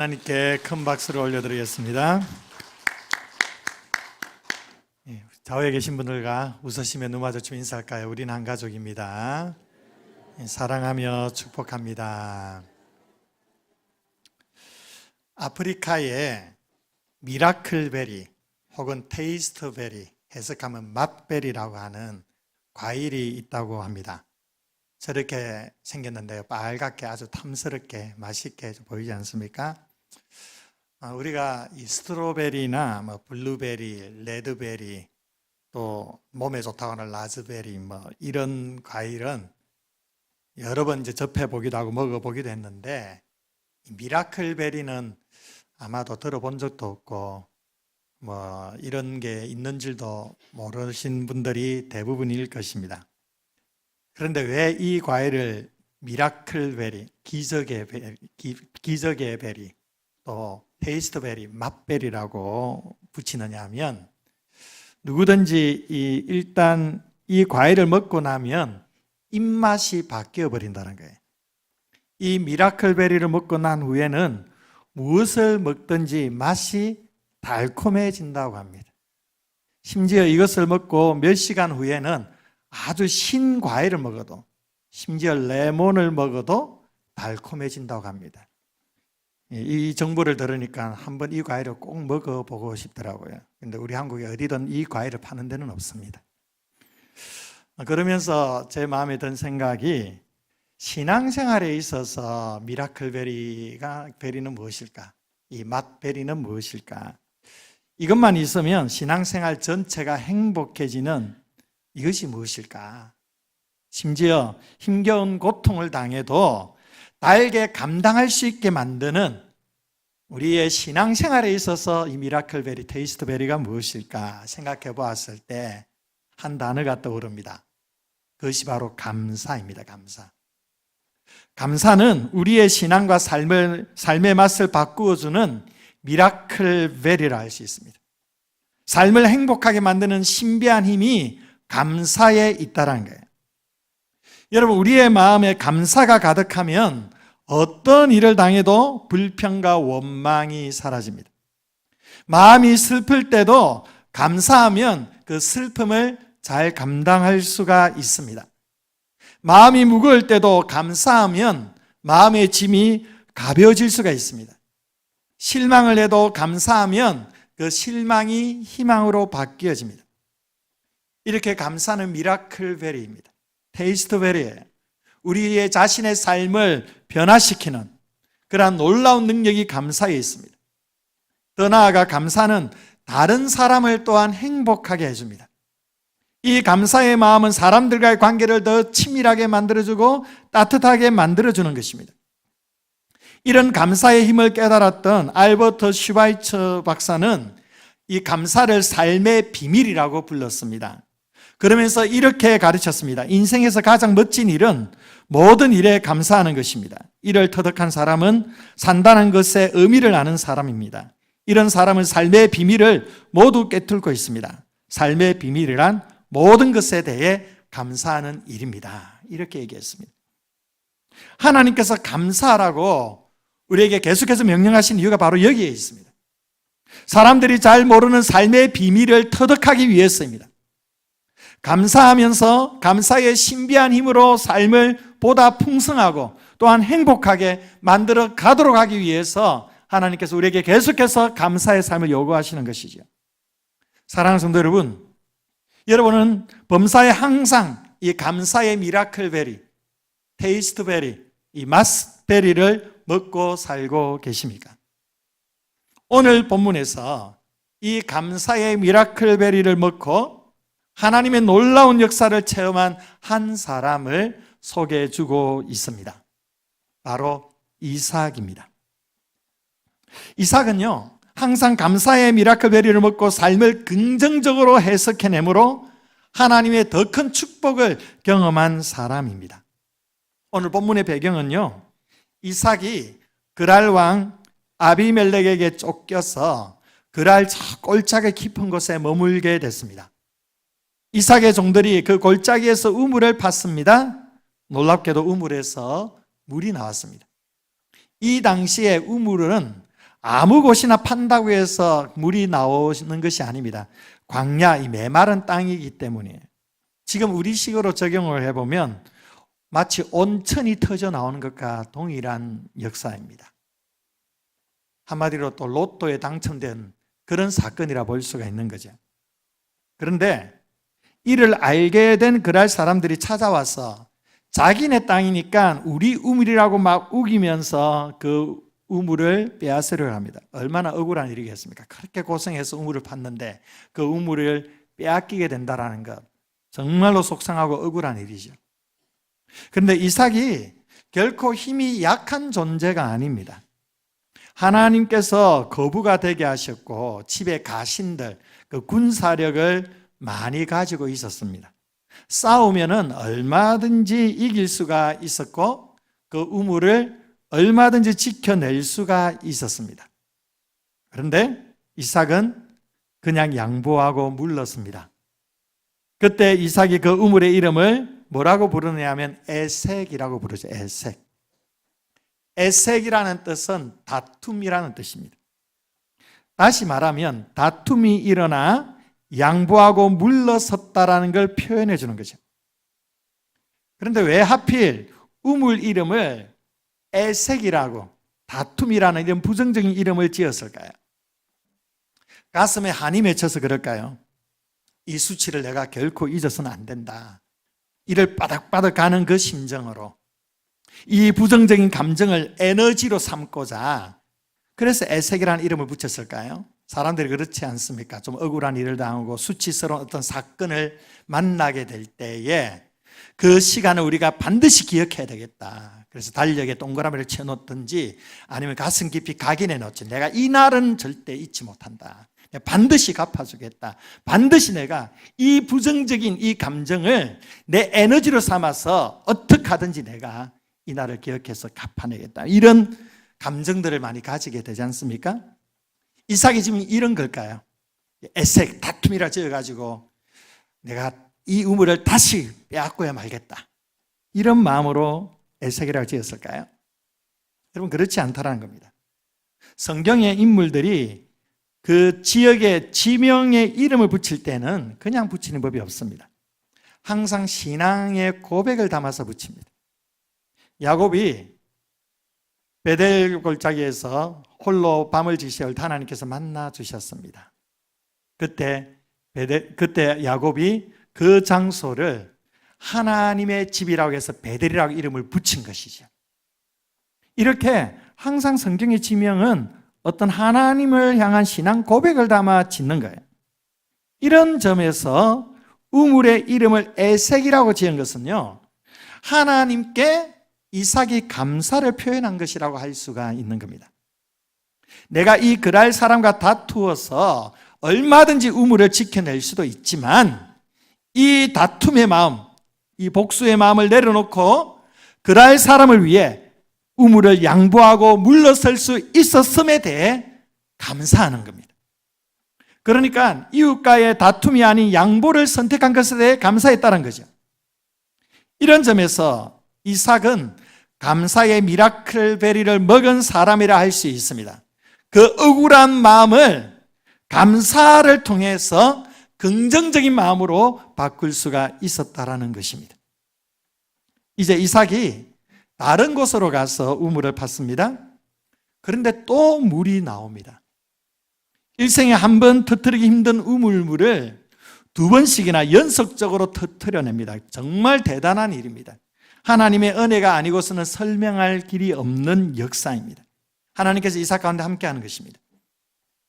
하나님께 큰 박수를 올려드리겠습니다. 좌우에 계신 분들과 웃으시며 눈 마주치며 인사할까요? 우리는 한 가족입니다. 사랑하며 축복합니다. 아프리카에 미라클베리 혹은 테이스트베리, 해석하면 맛베리라고 하는 과일이 있다고 합니다. 저렇게 생겼는데요, 빨갛게 아주 탐스럽게 맛있게 보이지 않습니까? 우리가 이 스트로베리나 블루베리, 레드베리, 또 몸에 좋다고 하는 라즈베리 이런 과일은 여러 번 이제 접해보기도 하고 먹어보기도 했는데, 미라클베리는 아마도 들어본 적도 없고 이런 게 있는 줄도 모르신 분들이 대부분일 것입니다. 그런데 왜 이 과일을 미라클베리, 기적의 베리, 또 테이스트베리, 맛베리라고 붙이느냐 하면, 누구든지 일단 이 과일을 먹고 나면 입맛이 바뀌어 버린다는 거예요. 이 미라클베리를 먹고 난 후에는 무엇을 먹든지 맛이 달콤해진다고 합니다. 심지어 이것을 먹고 몇 시간 후에는 아주 신 과일을 먹어도, 심지어 레몬을 먹어도 달콤해진다고 합니다. 이 정보를 들으니까 한번 이 과일을 꼭 먹어보고 싶더라고요. 근데 우리 한국에 어디든 이 과일을 파는 데는 없습니다. 그러면서 제 마음에 든 생각이, 신앙생활에 있어서 베리는 무엇일까? 이 맛베리는 무엇일까? 이것만 있으면 신앙생활 전체가 행복해지는 이것이 무엇일까? 심지어 힘겨운 고통을 당해도 달게 감당할 수 있게 만드는 우리의 신앙생활에 있어서 이 미라클베리, 테이스트베리가 무엇일까 생각해 보았을 때 한 단어가 떠오릅니다. 그것이 바로 감사입니다. 감사. 감사는 우리의 신앙과 삶의 맛을 바꾸어주는 미라클베리라 할 수 있습니다. 삶을 행복하게 만드는 신비한 힘이 감사에 있다는 거예요. 여러분, 우리의 마음에 감사가 가득하면 어떤 일을 당해도 불평과 원망이 사라집니다. 마음이 슬플 때도 감사하면 그 슬픔을 잘 감당할 수가 있습니다. 마음이 무거울 때도 감사하면 마음의 짐이 가벼워질 수가 있습니다. 실망을 해도 감사하면 그 실망이 희망으로 바뀌어집니다. 이렇게 감사는 미라클베리입니다. 테이스트베리예요. 우리의 자신의 삶을 변화시키는 그러한 놀라운 능력이 감사에 있습니다. 더 나아가 감사는 다른 사람을 또한 행복하게 해줍니다. 이 감사의 마음은 사람들과의 관계를 더 친밀하게 만들어주고 따뜻하게 만들어주는 것입니다. 이런 감사의 힘을 깨달았던 알버트 슈바이처 박사는 이 감사를 삶의 비밀이라고 불렀습니다. 그러면서 이렇게 가르쳤습니다. 인생에서 가장 멋진 일은 모든 일에 감사하는 것입니다. 이를 터득한 사람은 산다는 것의 의미를 아는 사람입니다. 이런 사람은 삶의 비밀을 모두 깨뚫고 있습니다. 삶의 비밀이란 모든 것에 대해 감사하는 일입니다. 이렇게 얘기했습니다. 하나님께서 감사하라고 우리에게 계속해서 명령하신 이유가 바로 여기에 있습니다. 사람들이 잘 모르는 삶의 비밀을 터득하기 위해서입니다. 감사하면서 감사의 신비한 힘으로 삶을 보다 풍성하고 또한 행복하게 만들어 가도록 하기 위해서 하나님께서 우리에게 계속해서 감사의 삶을 요구하시는 것이죠. 사랑하는 성도 여러분, 여러분은 범사에 항상 이 감사의 미라클베리, 테이스트베리, 이 맛베리를 먹고 살고 계십니까? 오늘 본문에서 이 감사의 미라클베리를 먹고 하나님의 놀라운 역사를 체험한 한 사람을 소개해 주고 있습니다. 바로 이삭입니다. 이삭은요, 항상 감사의 미라클베리를 먹고 삶을 긍정적으로 해석해내므로 하나님의 더 큰 축복을 경험한 사람입니다. 오늘 본문의 배경은요, 이삭이 그랄 왕 아비멜렉에게 쫓겨서 그랄 골짜기 깊은 곳에 머물게 됐습니다. 이삭의 종들이 그 골짜기에서 우물을 팠습니다. 놀랍게도 우물에서 물이 나왔습니다. 이 당시에 우물은 아무 곳이나 판다고 해서 물이 나오는 것이 아닙니다. 광야, 이 메마른 땅이기 때문이에요. 지금 우리식으로 적용을 해보면 마치 온천이 터져 나오는 것과 동일한 역사입니다. 한마디로 또 로또에 당첨된 그런 사건이라 볼 수가 있는 거죠. 그런데 이를 알게 된 그랄 사람들이 찾아와서 자기네 땅이니까 우리 우물이라고 막 우기면서 그 우물을 빼앗으려 합니다. 얼마나 억울한 일이겠습니까? 그렇게 고생해서 우물을 팠는데 그 우물을 빼앗기게 된다는 것, 정말로 속상하고 억울한 일이죠. 그런데 이삭이 결코 힘이 약한 존재가 아닙니다. 하나님께서 거부가 되게 하셨고 집에 가신들, 그 군사력을 많이 가지고 있었습니다. 싸우면은 얼마든지 이길 수가 있었고 그 우물을 얼마든지 지켜낼 수가 있었습니다. 그런데 이삭은 그냥 양보하고 물렀습니다. 그때 이삭이 그 우물의 이름을 뭐라고 부르냐면 에색이라고 부르죠. 에색. 에색이라는 뜻은 다툼이라는 뜻입니다. 다시 말하면 다툼이 일어나 양보하고 물러섰다라는 걸 표현해 주는 거죠. 그런데 왜 하필 우물 이름을 에색이라고, 다툼이라는 이런 부정적인 이름을 지었을까요? 가슴에 한이 맺혀서 그럴까요? 이 수치를 내가 결코 잊어서는 안 된다. 이를 바닥바닥 가는 그 심정으로 이 부정적인 감정을 에너지로 삼고자 그래서 에색이라는 이름을 붙였을까요? 사람들이 그렇지 않습니까? 좀 억울한 일을 당하고 수치스러운 어떤 사건을 만나게 될 때에 그 시간을 우리가 반드시 기억해야 되겠다. 그래서 달력에 동그라미를 쳐놓든지 아니면 가슴 깊이 각인해 놓지. 내가 이 날은 절대 잊지 못한다. 반드시 갚아주겠다. 반드시 내가 이 부정적인 이 감정을 내 에너지로 삼아서 어떻게 하든지 내가 이 날을 기억해서 갚아내겠다. 이런 감정들을 많이 가지게 되지 않습니까? 이삭이 지금 이런 걸까요? 에색, 다툼이라 지어가지고 내가 이 우물을 다시 빼앗고야 말겠다. 이런 마음으로 에색이라고 지었을까요? 여러분, 그렇지 않다라는 겁니다. 성경의 인물들이 그 지역의 지명의 이름을 붙일 때는 그냥 붙이는 법이 없습니다. 항상 신앙의 고백을 담아서 붙입니다. 야곱이 베델 골짜기에서 홀로 밤을 지새울 때 하나님께서 만나 주셨습니다. 그때 야곱이 그 장소를 하나님의 집이라고 해서 베델이라고 이름을 붙인 것이죠. 이렇게 항상 성경의 지명은 어떤 하나님을 향한 신앙 고백을 담아 짓는 거예요. 이런 점에서 우물의 이름을 에색이라고 지은 것은요, 하나님께 이삭이 감사를 표현한 것이라고 할 수가 있는 겁니다. 내가 이 그랄 사람과 다투어서 얼마든지 우물을 지켜낼 수도 있지만 이 다툼의 마음, 이 복수의 마음을 내려놓고 그랄 사람을 위해 우물을 양보하고 물러설 수 있었음에 대해 감사하는 겁니다. 그러니까 이웃과의 다툼이 아닌 양보를 선택한 것에 대해 감사했다는 거죠. 이런 점에서 이삭은 감사의 미라클 베리를 먹은 사람이라 할 수 있습니다. 그 억울한 마음을 감사를 통해서 긍정적인 마음으로 바꿀 수가 있었다라는 것입니다. 이제 이삭이 다른 곳으로 가서 우물을 팠습니다. 그런데 또 물이 나옵니다. 일생에 한 번 터뜨리기 힘든 우물물을 두 번씩이나 연속적으로 터뜨려냅니다. 정말 대단한 일입니다. 하나님의 은혜가 아니고서는 설명할 길이 없는 역사입니다. 하나님께서 이삭 가운데 함께하는 것입니다.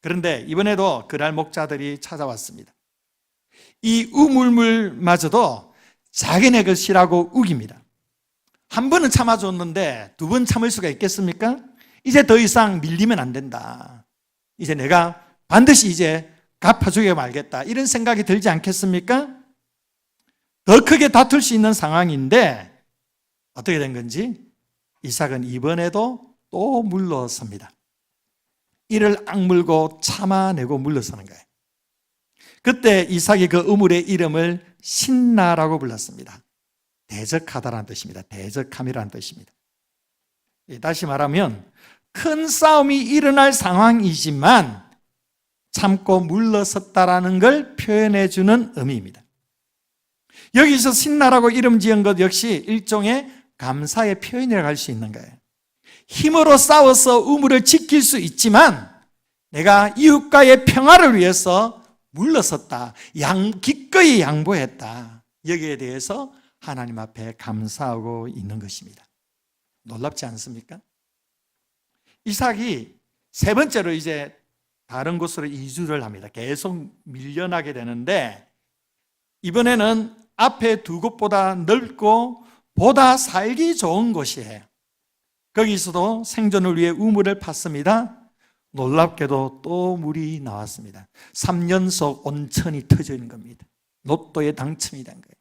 그런데 이번에도 그랄 목자들이 찾아왔습니다. 이 우물물마저도 자기네 것이라고 우깁니다. 한 번은 참아줬는데 두 번 참을 수가 있겠습니까? 이제 더 이상 밀리면 안 된다. 이제 내가 반드시 이제 갚아주게 말겠다. 이런 생각이 들지 않겠습니까? 더 크게 다툴 수 있는 상황인데 어떻게 된 건지 이삭은 이번에도 또 물러섭니다. 이를 악물고 참아내고 물러서는 거예요. 그때 이삭이 그 우물의 이름을 신나라고 불렀습니다. 대적하다라는 뜻입니다. 대적함이라는 뜻입니다. 다시 말하면 큰 싸움이 일어날 상황이지만 참고 물러섰다라는 걸 표현해 주는 의미입니다. 여기서 신나라고 이름 지은 것 역시 일종의 감사의 표현이라고 할 수 있는 거예요. 힘으로 싸워서 우물을 지킬 수 있지만 내가 이웃과의 평화를 위해서 물러섰다. 기꺼이 양보했다. 여기에 대해서 하나님 앞에 감사하고 있는 것입니다. 놀랍지 않습니까? 이삭이 세 번째로 이제 다른 곳으로 이주를 합니다. 계속 밀려나게 되는데 이번에는 앞에 두 곳보다 넓고 보다 살기 좋은 곳이에요. 거기서도 생존을 위해 우물을 팠습니다. 놀랍게도 또 물이 나왔습니다. 3연속 온천이 터져 있는 겁니다. 로또에 당첨이 된 거예요.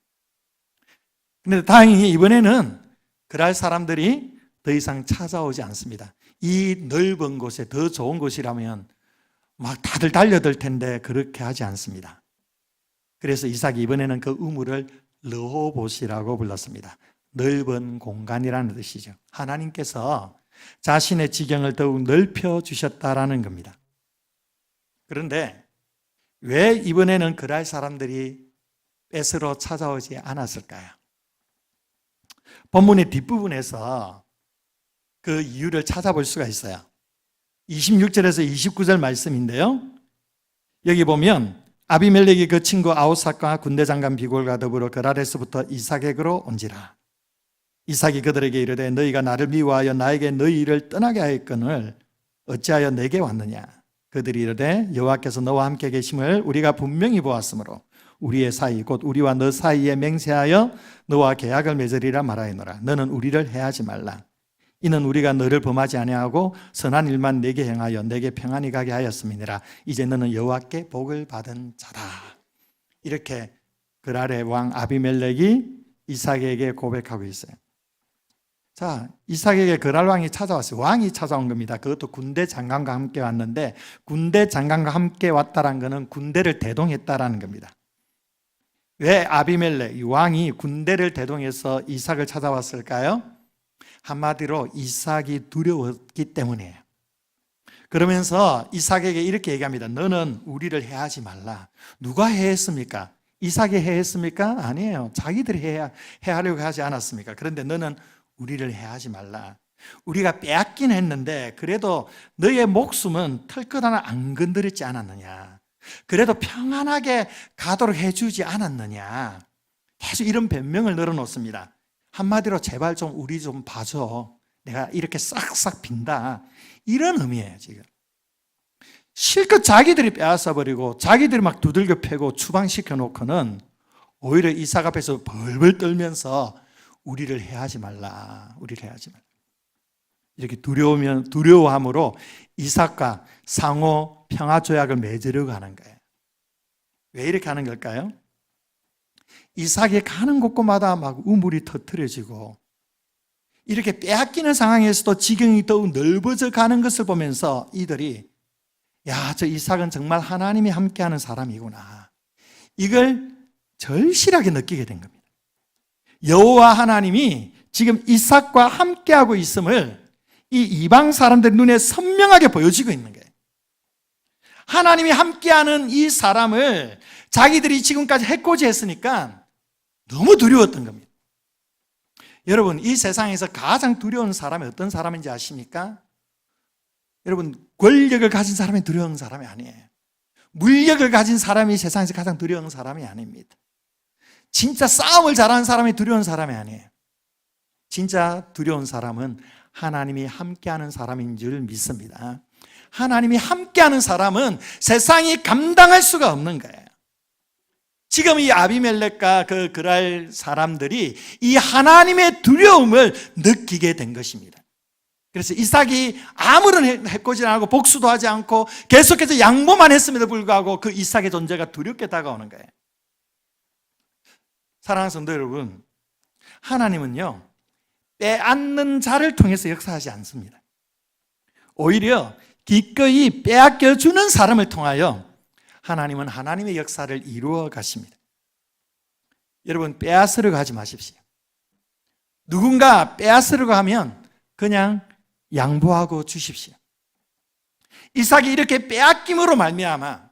그런데 다행히 이번에는 그럴 사람들이 더 이상 찾아오지 않습니다. 이 넓은 곳에 더 좋은 곳이라면 막 다들 달려들 텐데 그렇게 하지 않습니다. 그래서 이삭이 이번에는 그 우물을 르호봇이라고 불렀습니다. 넓은 공간이라는 뜻이죠. 하나님께서 자신의 지경을 더욱 넓혀 주셨다라는 겁니다. 그런데 왜 이번에는 그랄 사람들이 뺏으러 찾아오지 않았을까요? 본문의 뒷부분에서 그 이유를 찾아볼 수가 있어요. 26절에서 29절 말씀인데요. 여기 보면 아비멜렉이 그 친구 아우삭과 군대 장관 비골과 더불어 그라레스부터 이삭에게로 온지라. 이삭이 그들에게 이르되 너희가 나를 미워하여 나에게 너희 일을 떠나게 하였거늘 어찌하여 내게 왔느냐. 그들이 이르되 여호와께서 너와 함께 계심을 우리가 분명히 보았으므로 우리의 사이 곧 우리와 너 사이에 맹세하여 너와 계약을 맺으리라 말하였노라. 너는 우리를 해하지 말라. 이는 우리가 너를 범하지 아니하고 선한 일만 내게 행하여 내게 평안히 가게 하였음이니라. 이제 너는 여호와께 복을 받은 자다. 이렇게 그랄의 왕 아비멜렉이 이삭에게 고백하고 있어요. 자, 이삭에게 그랄 왕이 찾아왔어요. 왕이 찾아온 겁니다. 그것도 군대 장관과 함께 왔는데 군대 장관과 함께 왔다는 것은 군대를 대동했다라는 겁니다. 왜 아비멜렉, 이 왕이 군대를 대동해서 이삭을 찾아왔을까요? 한마디로 이삭이 두려웠기 때문이에요. 그러면서 이삭에게 이렇게 얘기합니다. 너는 우리를 해하지 말라. 누가 해했습니까? 이삭이 해했습니까? 아니에요. 자기들이 해하려고 하지 않았습니까? 그런데 너는 우리를 해하지 말라. 우리가 빼앗긴 했는데 그래도 너의 목숨은 털끝 하나 안 건드렸지 않았느냐. 그래도 평안하게 가도록 해주지 않았느냐. 계속 이런 변명을 늘어놓습니다. 한마디로 제발 좀 우리 좀 봐줘. 내가 이렇게 싹싹 빈다. 이런 의미예요, 지금. 실컷 자기들이 빼앗아버리고 자기들이 막 두들겨 패고 추방시켜 놓고는 오히려 이삭 앞에서 벌벌 떨면서 우리를 해하지 말라. 우리를 해하지 말라. 이렇게 두려워함으로 이삭과 상호 평화 조약을 맺으려고 하는 거예요. 왜 이렇게 하는 걸까요? 이삭이 가는 곳곳마다 막 우물이 터뜨려지고 이렇게 빼앗기는 상황에서도 지경이 더욱 넓어져 가는 것을 보면서 이들이 야, 저 이삭은 정말 하나님이 함께하는 사람이구나. 이걸 절실하게 느끼게 된 겁니다. 여호와 하나님이 지금 이삭과 함께하고 있음을 이 이방 사람들 눈에 선명하게 보여지고 있는 거예요. 하나님이 함께하는 이 사람을 자기들이 지금까지 해코지했으니까 너무 두려웠던 겁니다. 여러분, 이 세상에서 가장 두려운 사람이 어떤 사람인지 아십니까? 여러분, 권력을 가진 사람이 두려운 사람이 아니에요. 물력을 가진 사람이 세상에서 가장 두려운 사람이 아닙니다. 진짜 싸움을 잘하는 사람이 두려운 사람이 아니에요. 진짜 두려운 사람은 하나님이 함께하는 사람인 줄 믿습니다. 하나님이 함께하는 사람은 세상이 감당할 수가 없는 거예요. 지금 이 아비멜렉과 그 그랄 사람들이 이 하나님의 두려움을 느끼게 된 것입니다. 그래서 이삭이 아무런 해코지 안 하고 복수도 하지 않고 계속해서 양보만 했음에도 불구하고 그 이삭의 존재가 두렵게 다가오는 거예요. 사랑하는 성도 여러분, 하나님은요 빼앗는 자를 통해서 역사하지 않습니다. 오히려 기꺼이 빼앗겨주는 사람을 통하여 하나님은 하나님의 역사를 이루어 가십니다. 여러분, 빼앗으려고 하지 마십시오. 누군가 빼앗으려고 하면 그냥 양보하고 주십시오. 이삭이 이렇게 빼앗김으로 말미암아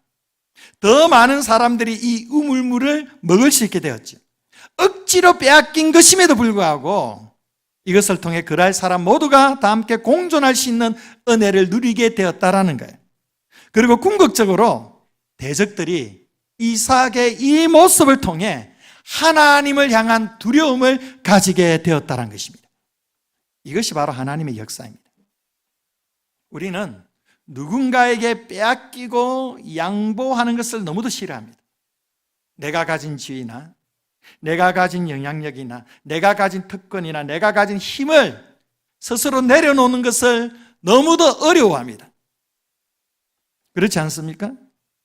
더 많은 사람들이 이 우물물을 먹을 수 있게 되었죠. 억지로 빼앗긴 것임에도 불구하고 이것을 통해 그랄 사람 모두가 다 함께 공존할 수 있는 은혜를 누리게 되었다라는 거예요. 그리고 궁극적으로 대적들이 이삭의 이 모습을 통해 하나님을 향한 두려움을 가지게 되었다는 것입니다. 이것이 바로 하나님의 역사입니다. 우리는 누군가에게 빼앗기고 양보하는 것을 너무도 싫어합니다. 내가 가진 지위나 내가 가진 영향력이나 내가 가진 특권이나 내가 가진 힘을 스스로 내려놓는 것을 너무도 어려워합니다. 그렇지 않습니까?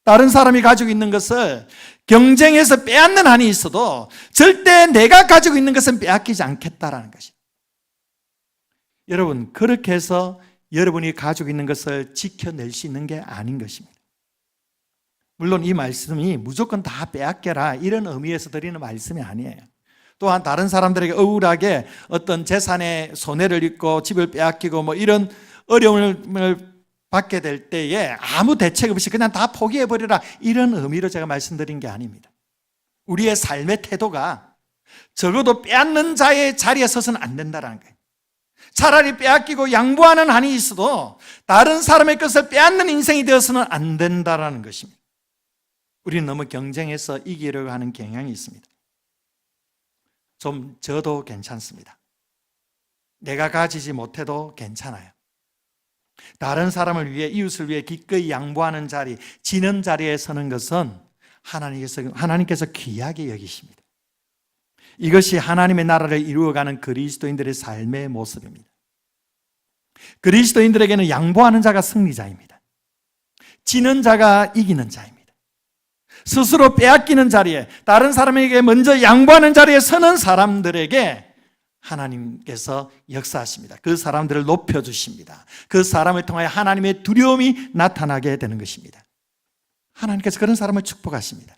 다른 사람이 가지고 있는 것을 경쟁해서 빼앗는 한이 있어도 절대 내가 가지고 있는 것은 빼앗기지 않겠다라는 것입니다. 여러분, 그렇게 해서 여러분이 가지고 있는 것을 지켜낼 수 있는 게 아닌 것입니다. 물론 이 말씀이 무조건 다 빼앗겨라 이런 의미에서 드리는 말씀이 아니에요. 또한 다른 사람들에게 억울하게 어떤 재산에 손해를 입고 집을 빼앗기고 뭐 이런 어려움을 받게 될 때에 아무 대책 없이 그냥 다 포기해버려라 이런 의미로 제가 말씀드린 게 아닙니다. 우리의 삶의 태도가 적어도 빼앗는 자의 자리에 서서는 안 된다는 거예요. 차라리 빼앗기고 양보하는 한이 있어도 다른 사람의 것을 빼앗는 인생이 되어서는 안 된다는 것입니다. 우리는 너무 경쟁해서 이기려고 하는 경향이 있습니다. 좀 져도 괜찮습니다. 내가 가지지 못해도 괜찮아요. 다른 사람을 위해, 이웃을 위해 기꺼이 양보하는 자리, 지는 자리에 서는 것은 하나님께서 귀하게 여기십니다. 이것이 하나님의 나라를 이루어가는 그리스도인들의 삶의 모습입니다. 그리스도인들에게는 양보하는 자가 승리자입니다. 지는 자가 이기는 자입니다. 스스로 빼앗기는 자리에, 다른 사람에게 먼저 양보하는 자리에 서는 사람들에게 하나님께서 역사하십니다. 그 사람들을 높여주십니다. 그 사람을 통하여 하나님의 두려움이 나타나게 되는 것입니다. 하나님께서 그런 사람을 축복하십니다.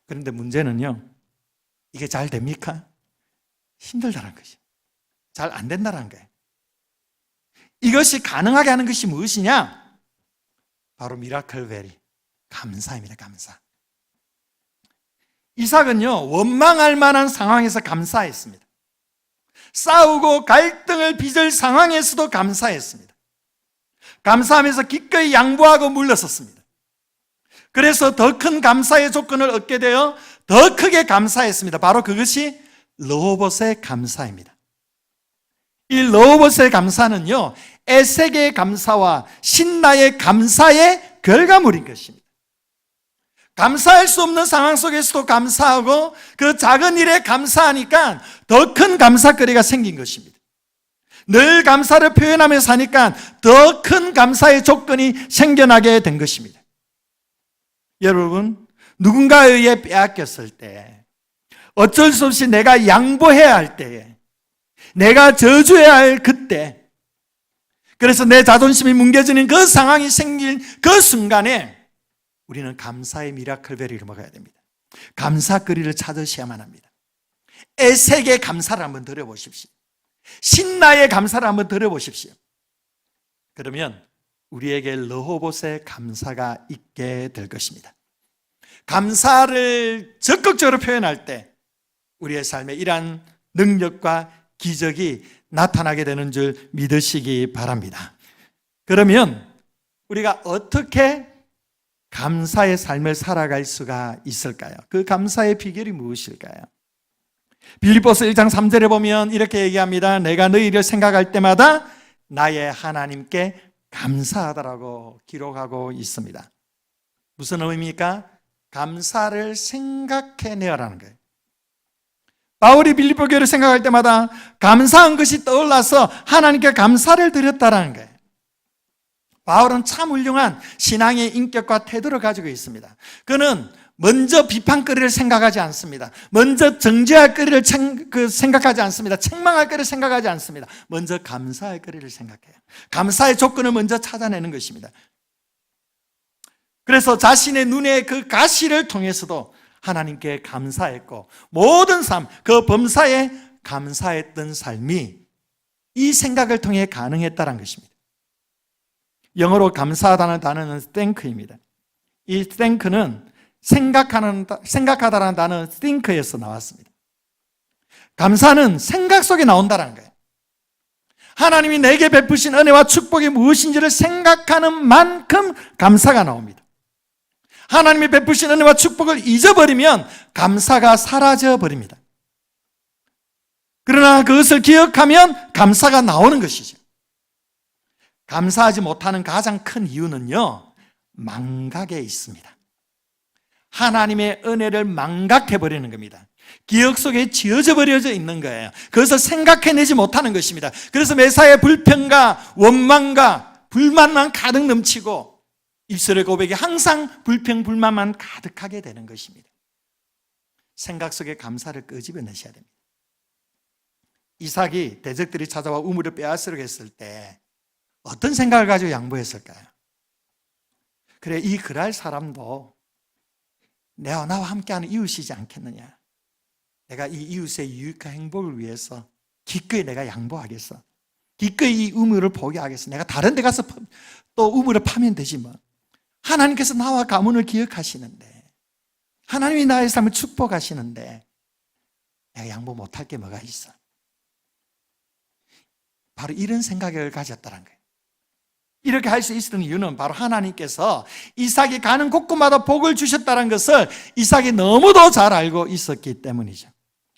그런데 문제는요, 이게 잘 됩니까? 힘들다는 것이. 잘 안 된다는 거예요. 이것이 가능하게 하는 것이 무엇이냐? 바로 미라클 베리, 감사입니다. 감사. 이삭은요, 원망할 만한 상황에서 감사했습니다. 싸우고 갈등을 빚을 상황에서도 감사했습니다. 감사하면서 기꺼이 양보하고 물러섰습니다. 그래서 더 큰 감사의 조건을 얻게 되어 더 크게 감사했습니다. 바로 그것이 르호봇의 감사입니다. 이 르호봇의 감사는요, 에색의 감사와 신라의 감사의 결과물인 것입니다. 감사할 수 없는 상황 속에서도 감사하고 그 작은 일에 감사하니까 더 큰 감사거리가 생긴 것입니다. 늘 감사를 표현하며 사니까 더 큰 감사의 조건이 생겨나게 된 것입니다. 여러분, 누군가에 의해 빼앗겼을 때, 어쩔 수 없이 내가 양보해야 할 때에, 내가 저주해야 할 그때, 그래서 내 자존심이 뭉개지는 그 상황이 생긴 그 순간에 우리는 감사의 미라클베리를 먹어야 됩니다. 감사거리를 찾으셔야만 합니다. 에색의 감사를 한번 들어보십시오. 신라의 감사를 한번 들어보십시오. 그러면 우리에게 르호봇의 감사가 있게 될 것입니다. 감사를 적극적으로 표현할 때 우리의 삶에 이러한 능력과 기적이 나타나게 되는 줄 믿으시기 바랍니다. 그러면 우리가 어떻게 감사의 삶을 살아갈 수가 있을까요? 그 감사의 비결이 무엇일까요? 빌립보서 1장 3절에 보면 이렇게 얘기합니다. 내가 너희를 생각할 때마다 나의 하나님께 감사하다라고 기록하고 있습니다. 무슨 의미입니까? 감사를 생각해내라는 거예요. 바울이 빌립보 교회를 생각할 때마다 감사한 것이 떠올라서 하나님께 감사를 드렸다라는 거예요. 바울은 참 훌륭한 신앙의 인격과 태도를 가지고 있습니다. 그는 먼저 비판거리를 생각하지 않습니다. 먼저 정죄할 거리를 생각하지 않습니다. 책망할 거리를 생각하지 않습니다. 먼저 감사할 거리를 생각해요. 감사의 조건을 먼저 찾아내는 것입니다. 그래서 자신의 눈에 그 가시를 통해서도 하나님께 감사했고 모든 삶, 그 범사에 감사했던 삶이 이 생각을 통해 가능했다는 것입니다. 영어로 감사하다는 단어는 thank입니다. 이 thank는 생각하다라는 단어 think에서 나왔습니다. 감사는 생각 속에 나온다는 거예요. 하나님이 내게 베푸신 은혜와 축복이 무엇인지를 생각하는 만큼 감사가 나옵니다. 하나님이 베푸신 은혜와 축복을 잊어버리면 감사가 사라져 버립니다. 그러나 그것을 기억하면 감사가 나오는 것이죠. 감사하지 못하는 가장 큰 이유는요, 망각에 있습니다. 하나님의 은혜를 망각해버리는 겁니다. 기억 속에 지어져 버려져 있는 거예요. 그것을 생각해내지 못하는 것입니다. 그래서 매사에 불평과 원망과 불만만 가득 넘치고 입술의 고백이 항상 불평, 불만만 가득하게 되는 것입니다. 생각 속에 감사를 끄집어내셔야 됩니다. 이삭이 대적들이 찾아와 우물을 빼앗으려고 했을 때 어떤 생각을 가지고 양보했을까요? 그래, 이 그랄 사람도 나와 함께하는 이웃이지 않겠느냐. 내가 이 이웃의 유익한 행복을 위해서 기꺼이 내가 양보하겠어. 기꺼이 이 우물을 포기하겠어. 내가 다른 데 가서 또 우물을 파면 되지 뭐. 하나님께서 나와 가문을 기억하시는데, 하나님이 나의 삶을 축복하시는데 내가 양보 못할 게 뭐가 있어. 바로 이런 생각을 가졌다는 거예요. 이렇게 할 수 있었던 이유는 바로 하나님께서 이삭이 가는 곳곳마다 복을 주셨다는 것을 이삭이 너무도 잘 알고 있었기 때문이죠.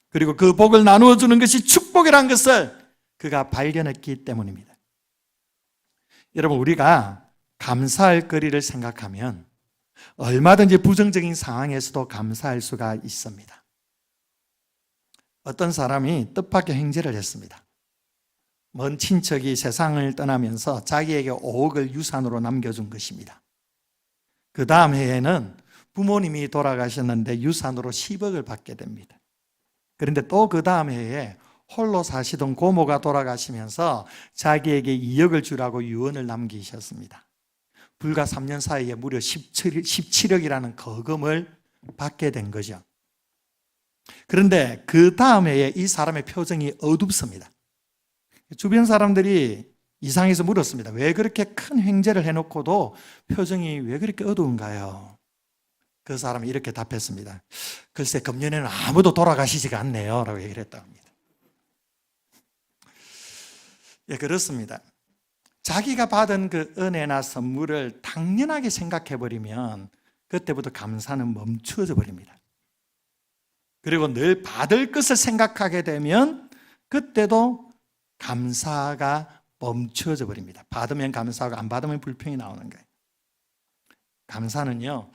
그리고 그 복을 나누어 주는 것이 축복이라는 것을 그가 발견했기 때문입니다. 여러분, 우리가 감사할 거리를 생각하면 얼마든지 부정적인 상황에서도 감사할 수가 있습니다. 어떤 사람이 뜻밖의 행제를 했습니다. 먼 친척이 세상을 떠나면서 자기에게 5억을 유산으로 남겨준 것입니다. 그 다음 해에는 부모님이 돌아가셨는데 유산으로 10억을 받게 됩니다. 그런데 또 그 다음 해에 홀로 사시던 고모가 돌아가시면서 자기에게 2억을 주라고 유언을 남기셨습니다. 불과 3년 사이에 무려 17억이라는 거금을 받게 된 거죠. 그런데 그 다음 해에 이 사람의 표정이 어둡습니다. 주변 사람들이 이상해서 물었습니다. 왜 그렇게 큰 횡재를 해놓고도 표정이 왜 그렇게 어두운가요? 그 사람이 이렇게 답했습니다. 글쎄, 금년에는 아무도 돌아가시지가 않네요 라고 얘기를 했다고 합니다. 예, 그렇습니다. 자기가 받은 그 은혜나 선물을 당연하게 생각해버리면 그때부터 감사는 멈추어져 버립니다. 그리고 늘 받을 것을 생각하게 되면 그때도 감사가 멈추어져 버립니다. 받으면 감사하고 안 받으면 불평이 나오는 거예요. 감사는요,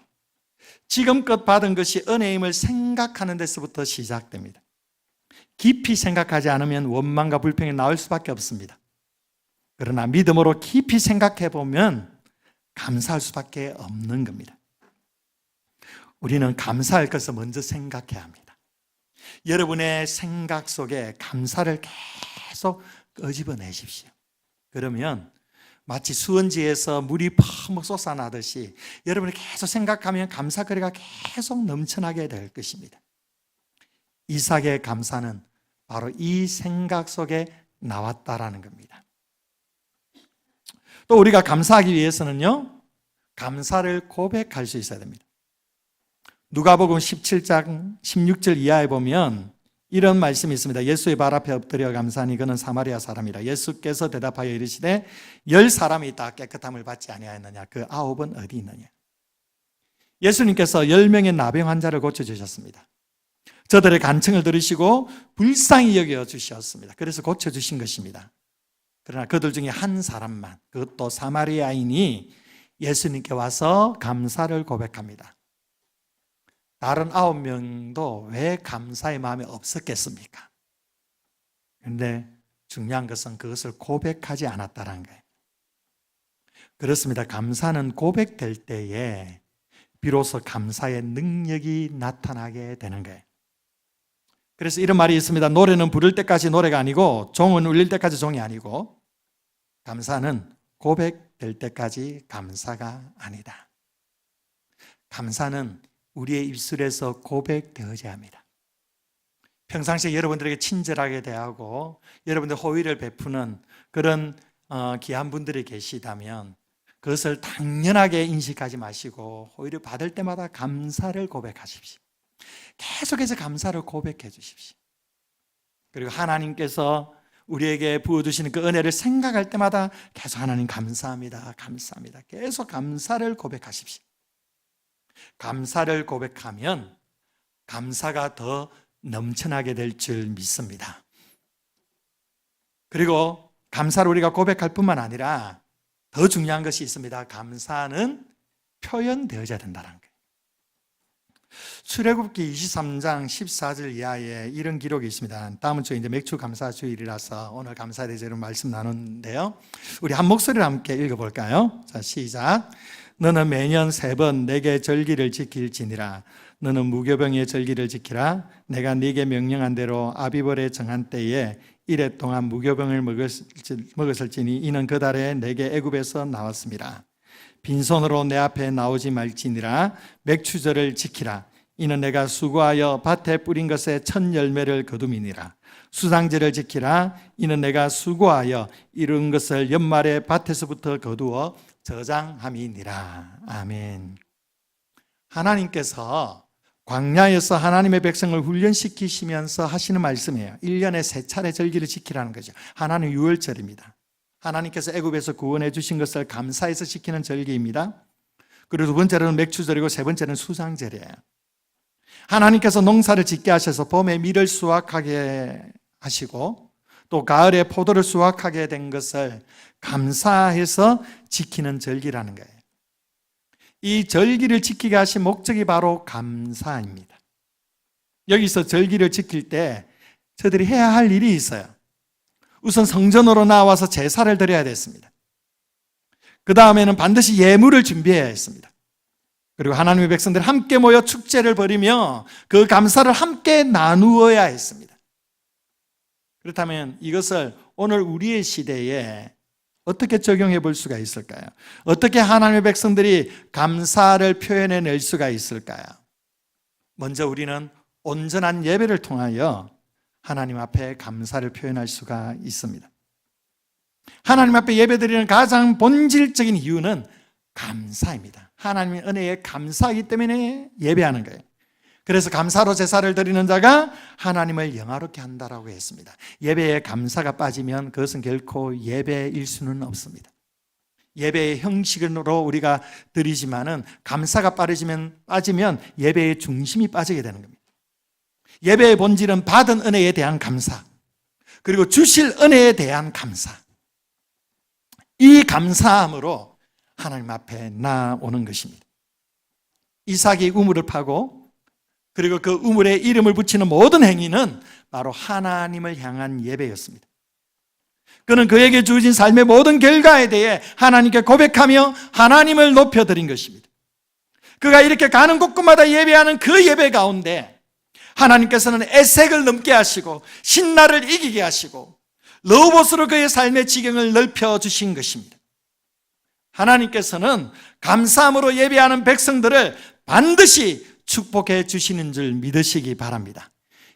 지금껏 받은 것이 은혜임을 생각하는 데서부터 시작됩니다. 깊이 생각하지 않으면 원망과 불평이 나올 수밖에 없습니다. 그러나 믿음으로 깊이 생각해 보면 감사할 수밖에 없는 겁니다. 우리는 감사할 것을 먼저 생각해야 합니다. 여러분의 생각 속에 감사를 계속 끄집어내십시오. 그러면 마치 수원지에서 물이 펑 쏟아나듯이 여러분이 계속 생각하면 감사거리가 계속 넘쳐나게 될 것입니다. 이삭의 감사는 바로 이 생각 속에 나왔다라는 겁니다. 또 우리가 감사하기 위해서는요, 감사를 고백할 수 있어야 됩니다. 누가복음 17장 16절 이하에 보면 이런 말씀이 있습니다. 예수의 발 앞에 엎드려 감사하니 그는 사마리아 사람이라. 예수께서 대답하여 이르시되 10사람이 있다 깨끗함을 받지 아니하였느냐? 그 9은 어디 있느냐? 예수님께서 10명의 나병 환자를 고쳐주셨습니다. 저들의 간청을 들으시고 불쌍히 여겨주셨습니다. 그래서 고쳐주신 것입니다. 그러나 그들 중에 한 사람만, 그것도 사마리아인이 예수님께 와서 감사를 고백합니다. 다른 9명도 왜 감사의 마음이 없었겠습니까? 그런데 중요한 것은 그것을 고백하지 않았다는 거예요. 그렇습니다. 감사는 고백될 때에 비로소 감사의 능력이 나타나게 되는 거예요. 그래서 이런 말이 있습니다. 노래는 부를 때까지 노래가 아니고 종은 울릴 때까지 종이 아니고 감사는 고백될 때까지 감사가 아니다. 감사는 우리의 입술에서 고백되어져야 합니다. 평상시에 여러분들에게 친절하게 대하고 여러분들 호의를 베푸는 그런 귀한 분들이 계시다면 그것을 당연하게 인식하지 마시고 오히려 받을 때마다 감사를 고백하십시오. 계속해서 감사를 고백해 주십시오. 그리고 하나님께서 우리에게 부어주시는 그 은혜를 생각할 때마다 계속 하나님 감사합니다, 감사합니다. 계속 감사를 고백하십시오. 감사를 고백하면 감사가 더 넘쳐나게 될 줄 믿습니다. 그리고 감사를 우리가 고백할 뿐만 아니라 더 중요한 것이 있습니다. 감사는 표현되어야 된다는 거예요. 출애굽기 23장 14절 이하에 이런 기록이 있습니다. 다음 주에 이제 맥주 감사 주일이라서 오늘 감사에 대해서 말씀 나누는데요. 우리 한 목소리로 함께 읽어볼까요? 자, 시작. 너는 매년 3번 내게 절기를 지킬지니라. 너는 무교병의 절기를 지키라. 내가 네게 명령한 대로 아비벌에 정한 때에 이래 동안 무교병을 먹었을지니 이는 그 달에 내게 애굽에서 나왔습니다. 빈손으로 내 앞에 나오지 말지니라. 맥추절을 지키라. 이는 내가 수고하여 밭에 뿌린 것에 첫 열매를 거둠이니라. 수상제를 지키라. 이는 내가 수고하여 이룬 것을 연말에 밭에서부터 거두어 저장함이니라. 아멘. 하나님께서 광야에서 하나님의 백성을 훈련시키시면서 하시는 말씀이에요. 1년에 3차례 절기를 지키라는 거죠. 하나는 유월절입니다. 하나님께서 애굽에서 구원해 주신 것을 감사해서 지키는 절기입니다. 그리고 2번째는 맥추절이고 3번째는 수상절이에요. 하나님께서 농사를 짓게 하셔서 봄에 밀을 수확하게 하시고 또 가을에 포도를 수확하게 된 것을 감사해서 지키는 절기라는 거예요. 이 절기를 지키게 하신 목적이 바로 감사입니다. 여기서 절기를 지킬 때 저들이 해야 할 일이 있어요. 우선 성전으로 나와서 제사를 드려야 됐습니다. 그 다음에는 반드시 예물을 준비해야 했습니다. 그리고 하나님의 백성들 함께 모여 축제를 벌이며 그 감사를 함께 나누어야 했습니다. 그렇다면 이것을 오늘 우리의 시대에 어떻게 적용해 볼 수가 있을까요? 어떻게 하나님의 백성들이 감사를 표현해 낼 수가 있을까요? 먼저 우리는 온전한 예배를 통하여 하나님 앞에 감사를 표현할 수가 있습니다. 하나님 앞에 예배드리는 가장 본질적인 이유는 감사입니다. 하나님의 은혜에 감사하기 때문에 예배하는 거예요. 그래서 감사로 제사를 드리는 자가 하나님을 영화롭게 한다라고 했습니다. 예배에 감사가 빠지면 그것은 결코 예배일 수는 없습니다. 예배의 형식으로 우리가 드리지만은 감사가 빠지면 예배의 중심이 빠지게 되는 겁니다. 예배의 본질은 받은 은혜에 대한 감사, 그리고 주실 은혜에 대한 감사. 이 감사함으로 하나님 앞에 나오는 것입니다. 이삭이 우물을 파고 그리고 그 우물에 이름을 붙이는 모든 행위는 바로 하나님을 향한 예배였습니다. 그는 그에게 주어진 삶의 모든 결과에 대해 하나님께 고백하며 하나님을 높여드린 것입니다. 그가 이렇게 가는 곳곳마다 예배하는 그 예배 가운데 하나님께서는 에색을 넘게 하시고 신나를 이기게 하시고 러봇으로 그의 삶의 지경을 넓혀주신 것입니다. 하나님께서는 감사함으로 예배하는 백성들을 반드시 축복해 주시는 줄 믿으시기 바랍니다.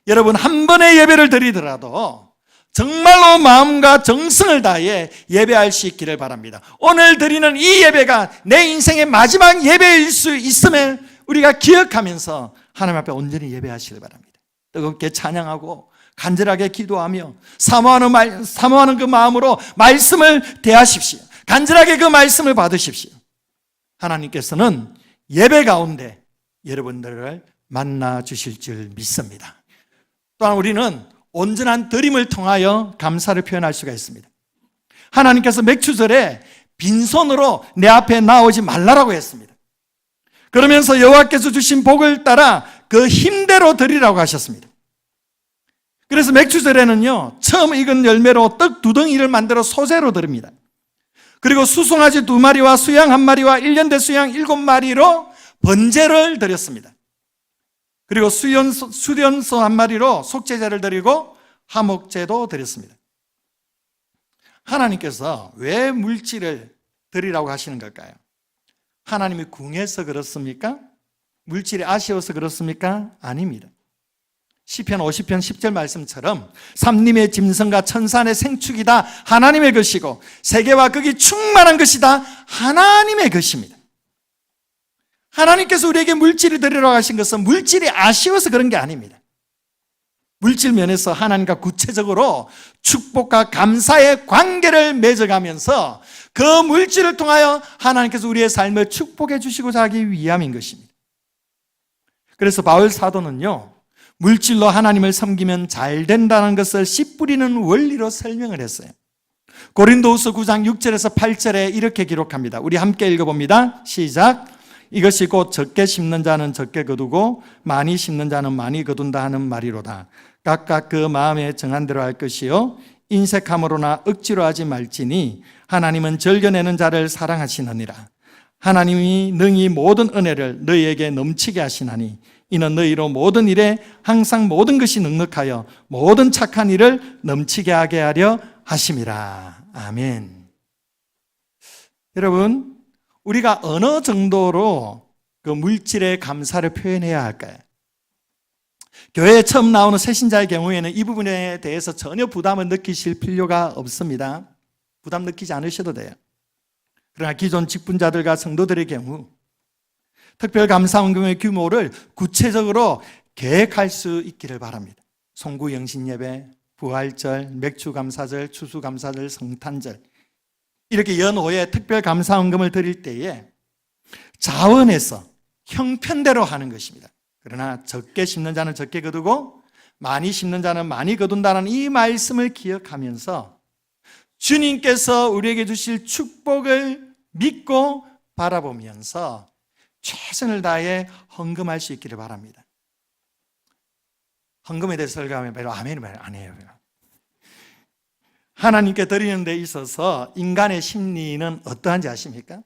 여러분, 한 번의 예배를 드리더라도 정말로 마음과 정성을 다해 예배할 수 있기를 바랍니다. 오늘 드리는 이 예배가 내 인생의 마지막 예배일 수 있음을 우리가 기억하면서 하나님 앞에 온전히 예배하시길 바랍니다. 뜨겁게 찬양하고 간절하게 기도하며 사모하는 그 마음으로 말씀을 대하십시오. 간절하게 그 말씀을 받으십시오. 하나님께서는 예배 가운데 여러분들을 만나 주실 줄 믿습니다. 또한 우리는 온전한 드림을 통하여 감사를 표현할 수가 있습니다. 하나님께서 맥추절에 빈손으로 내 앞에 나오지 말라라고 했습니다. 그러면서 여호와께서 주신 복을 따라 그 힘대로 드리라고 하셨습니다. 그래서 맥추절에는요, 처음 익은 열매로 떡 2덩이를 만들어 소제로 드립니다. 그리고 수송아지 2마리와 수양 1마리와 1년 된 수양 7마리로 번제를 드렸습니다. 그리고 수련소 1마리로 속죄제를 드리고 화목제도 드렸습니다. 하나님께서 왜 물질을 드리라고 하시는 걸까요? 하나님이 궁해서 그렇습니까? 물질이 아쉬워서 그렇습니까? 아닙니다. 시편 50편 10절 말씀처럼 삼림의 짐승과 천산의 생축이다 하나님의 것이고 세계와 거기 충만한 것이다 하나님의 것입니다. 하나님께서 우리에게 물질을 드리러 가신 것은 물질이 아쉬워서 그런 게 아닙니다. 물질 면에서 하나님과 구체적으로 축복과 감사의 관계를 맺어가면서 그 물질을 통하여 하나님께서 우리의 삶을 축복해 주시고자 하기 위함인 것입니다. 그래서 바울 사도는요, 물질로 하나님을 섬기면 잘 된다는 것을 씨 뿌리는 원리로 설명을 했어요. 고린도후서 9장 6절에서 8절에 이렇게 기록합니다. 우리 함께 읽어봅니다. 시작. 이것이 곧 적게 심는 자는 적게 거두고 많이 심는 자는 많이 거둔다 하는 말이로다. 각각 그 마음에 정한 대로 할 것이요 인색함으로나 억지로 하지 말지니 하나님은 즐겨내는 자를 사랑하시느니라. 하나님이 능히 모든 은혜를 너희에게 넘치게 하시나니 이는 너희로 모든 일에 항상 모든 것이 넉넉하여 모든 착한 일을 넘치게 하게 하려 하심이라. 아멘. 여러분, 우리가 어느 정도로 그 물질의 감사를 표현해야 할까요? 교회에 처음 나오는 새신자의 경우에는 이 부분에 대해서 전혀 부담을 느끼실 필요가 없습니다. 부담 느끼지 않으셔도 돼요. 그러나 기존 직분자들과 성도들의 경우 특별 감사헌금의 규모를 구체적으로 계획할 수 있기를 바랍니다. 송구 영신예배, 부활절, 맥주감사절, 추수감사절, 성탄절 이렇게 연호에 특별 감사헌금을 드릴 때에 자원해서 형편대로 하는 것입니다. 그러나 적게 심는 자는 적게 거두고 많이 심는 자는 많이 거둔다는 이 말씀을 기억하면서 주님께서 우리에게 주실 축복을 믿고 바라보면서 최선을 다해 헌금할 수 있기를 바랍니다. 헌금에 대해서 설교하면 별로 아멘을 안 해요. 하나님께 드리는 데 있어서 인간의 심리는 어떠한지 아십니까?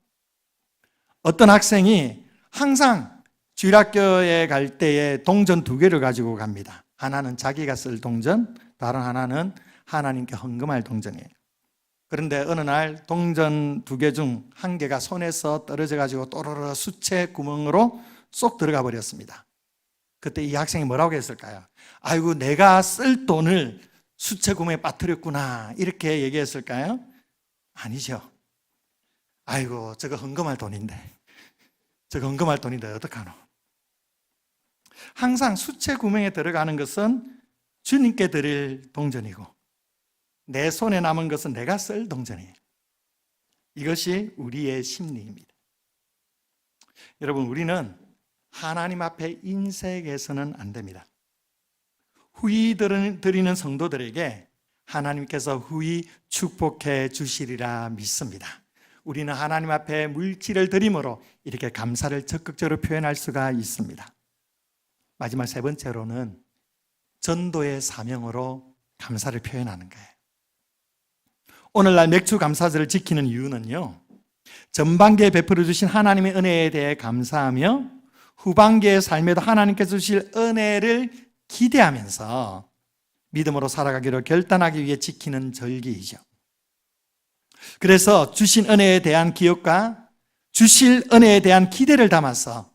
어떤 학생이 항상 주일학교에 갈 때에 동전 2개를 가지고 갑니다. 하나는 자기가 쓸 동전, 다른 하나는 하나님께 헌금할 동전이에요. 그런데 어느 날 동전 2개 중 1개가 손에서 떨어져 가지고 또르르 수채 구멍으로 쏙 들어가 버렸습니다. 그때 이 학생이 뭐라고 했을까요? 아이고, 내가 쓸 돈을 수채 구멍에 빠뜨렸구나, 이렇게 얘기했을까요? 아니죠. 아이고, 저거 헌금할 돈인데 어떡하노? 항상 수채 구멍에 들어가는 것은 주님께 드릴 동전이고 내 손에 남은 것은 내가 쓸 동전이에요. 이것이 우리의 심리입니다. 여러분, 우리는 하나님 앞에 인색해서는 안 됩니다. 후히 드리는 성도들에게 하나님께서 후히 축복해 주시리라 믿습니다. 우리는 하나님 앞에 물질을 드림으로 이렇게 감사를 적극적으로 표현할 수가 있습니다. 마지막 3번째로는 전도의 사명으로 감사를 표현하는 거예요. 오늘날 맥주 감사절을 지키는 이유는요, 전반기에 베풀어 주신 하나님의 은혜에 대해 감사하며 후반기의 삶에도 하나님께서 주실 은혜를 기대하면서 믿음으로 살아가기로 결단하기 위해 지키는 절기이죠. 그래서 주신 은혜에 대한 기억과 주실 은혜에 대한 기대를 담아서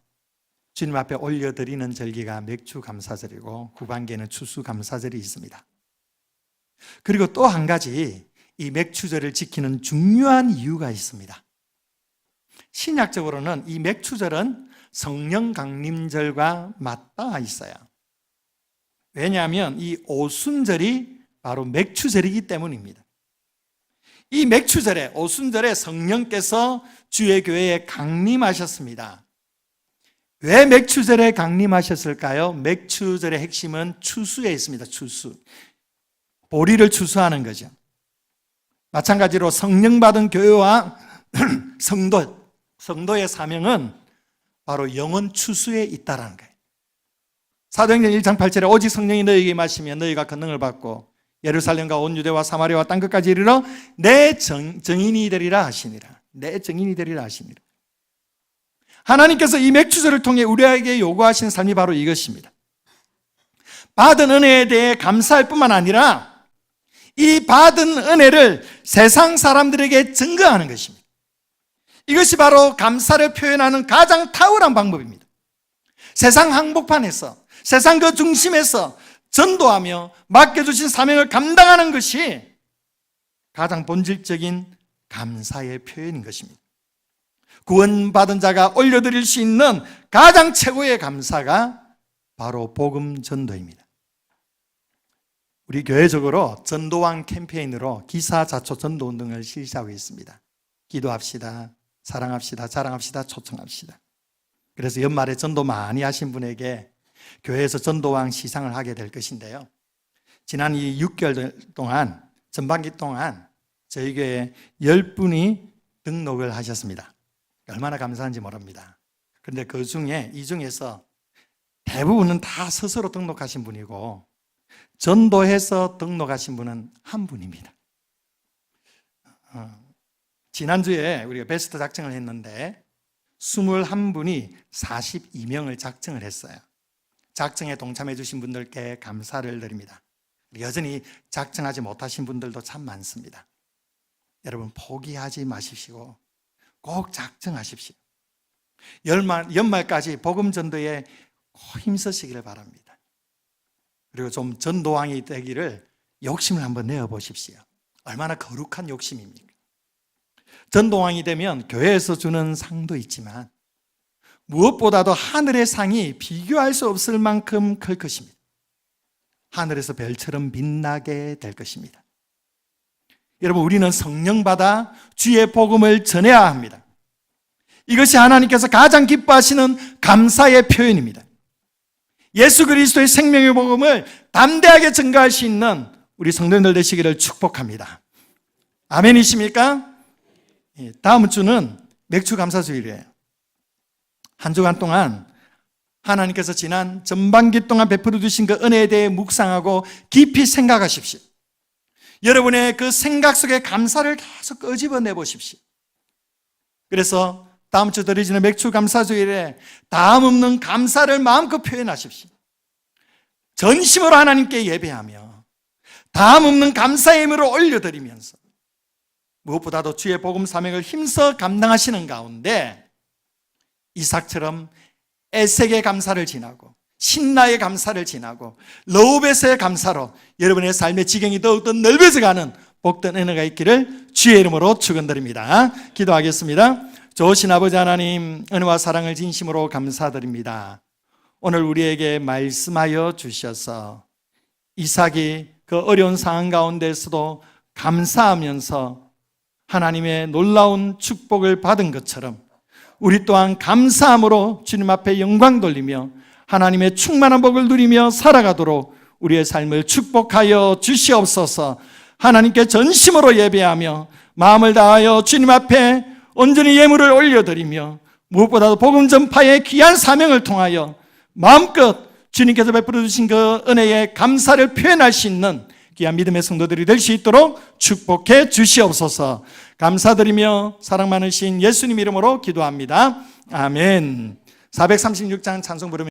주님 앞에 올려드리는 절기가 맥주 감사절이고 후반기에는 추수 감사절이 있습니다. 그리고 또 한 가지, 이 맥주절을 지키는 중요한 이유가 있습니다. 신약적으로는 이 맥주절은 성령 강림절과 맞닿아 있어요. 왜냐하면 이 오순절이 바로 맥주절이기 때문입니다. 이 맥주절에, 오순절에 성령께서 주의 교회에 강림하셨습니다. 왜 맥주절에 강림하셨을까요? 맥주절의 핵심은 추수에 있습니다. 추수. 보리를 추수하는 거죠. 마찬가지로 성령 받은 교회와 성도의 사명은 바로 영혼 추수에 있다라는 거예요. 사도행전 1장 8절에 오직 성령이 너희에게 임하시면 너희가 권능을 받고 예루살렘과 온 유대와 사마리아와 땅 끝까지 이르러 내 증인이 되리라 하시니라. 내 증인이 되리라 하시니라. 하나님께서 이 맥주절을 통해 우리에게 요구하시는 삶이 바로 이것입니다. 받은 은혜에 대해 감사할 뿐만 아니라 이 받은 은혜를 세상 사람들에게 증거하는 것입니다. 이것이 바로 감사를 표현하는 가장 탁월한 방법입니다. 세상 한복판에서, 세상 그 중심에서 전도하며 맡겨주신 사명을 감당하는 것이 가장 본질적인 감사의 표현인 것입니다. 구원받은 자가 올려드릴 수 있는 가장 최고의 감사가 바로 복음 전도입니다. 우리 교회적으로 전도왕 캠페인으로 기사자초 전도운동을 실시하고 있습니다. 기도합시다, 사랑합시다, 자랑합시다, 초청합시다. 그래서 연말에 전도 많이 하신 분에게 교회에서 전도왕 시상을 하게 될 것인데요, 지난 이 6개월 동안, 전반기 동안 저희 교회에 10분이 등록을 하셨습니다. 얼마나 감사한지 모릅니다. 그런데 이 중에서 대부분은 다 스스로 등록하신 분이고 전도해서 등록하신 분은 한 분입니다. 지난주에 우리가 베스트 작정을 했는데 21분이 42명을 작정을 했어요. 작정에 동참해 주신 분들께 감사를 드립니다. 여전히 작정하지 못하신 분들도 참 많습니다. 여러분, 포기하지 마십시오. 꼭 작정하십시오. 연말까지 복음 전도에 꼭 힘쓰시기를 바랍니다. 그리고 좀 전도왕이 되기를 욕심을 한번 내어보십시오. 얼마나 거룩한 욕심입니까? 전도왕이 되면 교회에서 주는 상도 있지만 무엇보다도 하늘의 상이 비교할 수 없을 만큼 클 것입니다. 하늘에서 별처럼 빛나게 될 것입니다. 여러분, 우리는 성령 받아 주의 복음을 전해야 합니다. 이것이 하나님께서 가장 기뻐하시는 감사의 표현입니다. 예수 그리스도의 생명의 복음을 담대하게 증거할 수 있는 우리 성도님들 되시기를 축복합니다. 아멘이십니까? 다음 주는 맥주 감사주일이에요. 한 주간 동안 하나님께서 지난 전반기 동안 베풀어 주신 그 은혜에 대해 묵상하고 깊이 생각하십시오. 여러분의 그 생각 속에 감사를 계속 끄집어내 보십시오. 그래서 다음 주 드리지는 맥주 감사주일에 다음 없는 감사를 마음껏 표현하십시오. 전심으로 하나님께 예배하며 다음 없는 감사의 힘으로 올려드리면서 무엇보다도 주의 복음 사명을 힘써 감당하시는 가운데 이삭처럼 에색의 감사를 지나고 신나의 감사를 지나고 러브에서의 감사로 여러분의 삶의 지경이 더욱더 넓어져 가는 복된 은혜가 있기를 주의 이름으로 축원드립니다. 기도하겠습니다. 좋으신 아버지 하나님, 은혜와 사랑을 진심으로 감사드립니다. 오늘 우리에게 말씀하여 주셔서 이삭이 그 어려운 상황 가운데서도 감사하면서 하나님의 놀라운 축복을 받은 것처럼 우리 또한 감사함으로 주님 앞에 영광 돌리며 하나님의 충만한 복을 누리며 살아가도록 우리의 삶을 축복하여 주시옵소서. 하나님께 전심으로 예배하며 마음을 다하여 주님 앞에 온전히 예물을 올려드리며 무엇보다도 복음 전파의 귀한 사명을 통하여 마음껏 주님께서 베풀어 주신 그 은혜에 감사를 표현할 수 있는 귀한 믿음의 성도들이 될 수 있도록 축복해 주시옵소서. 감사드리며 사랑 많으신 예수님 이름으로 기도합니다. 아멘. 436장 찬송 부르며